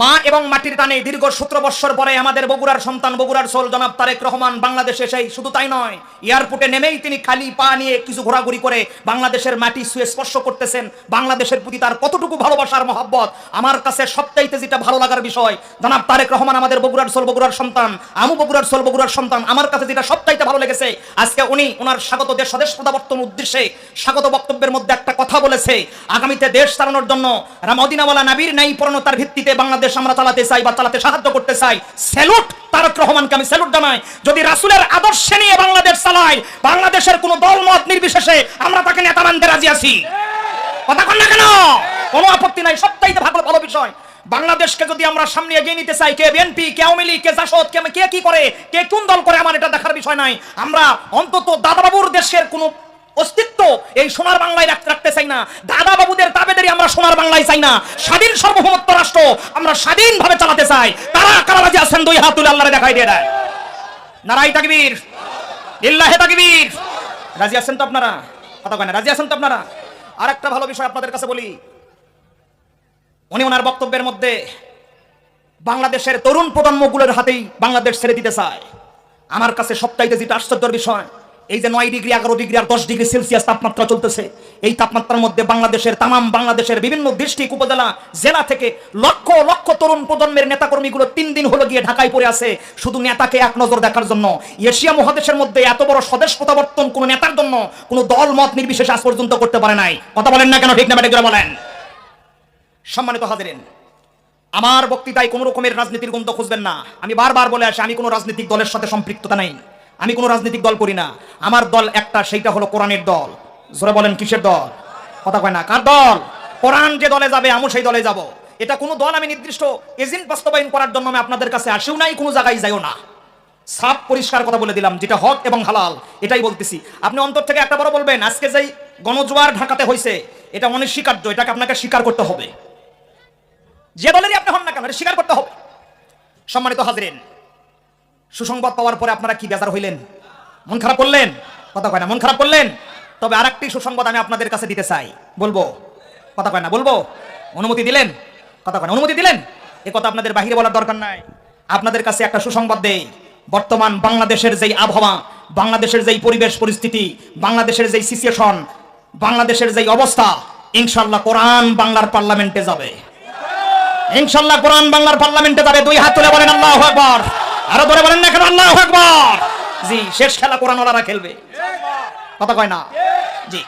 মা এবং মাটির টানে দীর্ঘ 17 বছর পরে আমাদের বগুড়ার সন্তান, বগুড়ার সোল জনাব তারেক রহমান বাংলাদেশে এসে শুধু তাই নয়, এয়ারপোর্টে নেমেই তিনি খালি পা নিয়ে কিছু ঘোরাঘুরি করে বাংলাদেশের মাটি ছুঁয়ে স্পর্শ করতেছেন। বাংলাদেশের প্রতি তার কতটুকু ভালোবাসার মহব্বত, আমার কাছে সবচাইতে যেটা ভালো লাগার বিষয়, জনাব তারেক রহমান আমাদের বগুড়ার সোল, বগুড়ার সন্তান, আমু বগুড়ার সোল, বগুড়ার সন্তান। আমার কাছে যেটা সবচাইতে ভালো লেগেছে, আজকে উনি ওনার স্বাগত দেশ স্বদেশ প্রত্যাবর্তন উদ্দেশ্যে স্বাগত বক্তব্যের মধ্যে একটা কথা বলেছে, আগামীতে দেশ চালানোর জন্য মদিনাওয়ালা নবীর ন্যায় পূর্ণতার ভিত্তিতে বাংলাদেশ আমরা চালাতে চাই বা চালাতে সাহায্য করতে চাই। স্যালুট তারেক রহমানকে আমি স্যালুট জানাই। যদি রাসূলের আদর্শে নিয়ে বাংলাদেশ চালায়, বাংলাদেশের কোনো দলমত নির্বিশেষে আমরা তাকে নেতা মানতে রাজি আছি। কথা কন না কেন? কোনো আপত্তি নাই, সবচাইতে ভালো বিষয়। বাংলাদেশকে যদি আমরা সামনে এগিয়ে নিতে চাই, কে বিএনপি, কে আওয়ামী লীগ, কে জাসদ, কে কি করে, কে কোন দল করে, আমার এটা দেখার বিষয় নাই। আমরা অন্তত দাদাবাবুর দেশের কোনো অস্তিত্ব এই সোনার বাংলায় রাখতে চাই না। দাদা বাবুদের তাবেদারি আমরা সোনার বাংলায় চাই না। স্বাধীন সার্বভৌমত্ব রাষ্ট্র আমরা স্বাধীনভাবে চালাতে চাই। তারা কারা রাজি আছেন? দুই হাত তুলে আল্লাহরে দেখাই দিয়ে দেয়। নারায়ে তাকবীর, লিল্লাহে তাকবীর। রাজি আছেন তো আপনারা? কথা কয় না, রাজি আছেন তো আপনারা? আরেকটা ভালো বিষয় আপনাদের কাছে বলি, উনি ওনার বক্তব্যের মধ্যে বাংলাদেশের তরুণ প্রজন্মগুলোর হাতেই বাংলাদেশ ছেড়ে দিতে চায়। আমার কাছে সবচাইতে যেটা আশ্চর্যের বিষয়, এই যে 9 ডিগ্রি 11 ডিগ্রি আর 10 ডিগ্রি সেলসিয়াস তাপমাত্রা চলতেছে, এই তাপমাত্রার মধ্যে বাংলাদেশের বিভিন্ন ডিস্ট্রিক্ট, উপজেলা, জেলা থেকে লক্ষ লক্ষ তরুণ প্রজন্মের নেতাকর্মীগুলো 3 দিন হলো গিয়ে ঢাকায় পড়ে আছে শুধু নেতাকে এক নজর দেখার জন্য। এশিয়া মহাদেশের মধ্যে এত বড় স্বদেশ প্রত্যাবর্তন কোন নেতার জন্য কোন দল মত নির্বিশেষে আজ পর্যন্ত করতে পারে নাই। কথা বলেন না কেন? ঠিক না বেঠিক বলেন? সম্মানিত হাজিরিন, আমার বক্তৃতায় কোনো রকমের রাজনীতির গন্ধ খুঁজবেন না। আমি বারবার বলে আসি, আমি কোনো রাজনৈতিক দলের সাথে সম্পৃক্ততা নেই। আমি কোনো রাজনৈতিক দল করি না। আমার দল একটা, সেইটা হলো কোরআনের দল। জোরে বলেন, কিসের দল? কথা কয় না। কার দল? কোরআন যে দলে যাবে আমি সেই দলে যাব। এটা কোনো দল আমি নির্দিষ্ট এজেন্ট বাস্তবায়ন করার জন্য আমি আপনাদের কাছে আসিও নাই, কোনো জায়গায় যাইও না। সাফ পরিষ্কার কথা বলে দিলাম, যেটা হক এবং হালাল এটাই বলতেছি। আপনি অন্তর থেকে একটা বড় বলবেন, আজকে যেই গণজোয়ার ঢাকাতে হয়েছে এটা অনস্বীকার্য, এটাকে আপনাকে স্বীকার করতে হবে। যে দলেরই আপনি হন না কেন, এটা স্বীকার করতে হবে। সম্মানিত হাজিরিন, সুসংবাদ পাওয়ার পরে আপনারা কি বেজার হইলেন? মন খারাপ করলেন? কথা কয় না, মন খারাপ করলেন? তবে আরেকটি সুসংবাদ আমি আপনাদের কাছে দিতে চাই, বলবো? কথা কয় না, বলবো? অনুমতি দিলেন? কথা কয় না, অনুমতি দিলেন? এই কথা আপনাদের বাহিরে বলার দরকার নাই। আপনাদের কাছে একটা সুসংবাদ দেই। বর্তমান বাংলাদেশের যেই আবহাওয়া, বাংলাদেশের যেই পরিবেশ পরিস্থিতি, বাংলাদেশের যেই সিচুয়েশন, বাংলাদেশের যেই অবস্থা, ইনশাআল্লাহ কোরআন বাংলার পার্লামেন্টে যাবে। ইনশাআল্লাহ কোরআন বাংলার পার্লামেন্টে যাবে। দুই হাত তুলে বলেন আল্লাহু আকবার। আরো ধরে বলেন না কেন? আল্লাহু আকবার। জি, শেষ খেলা কোরআন ওয়ালারা খেলবে। কথা কয় না? জি।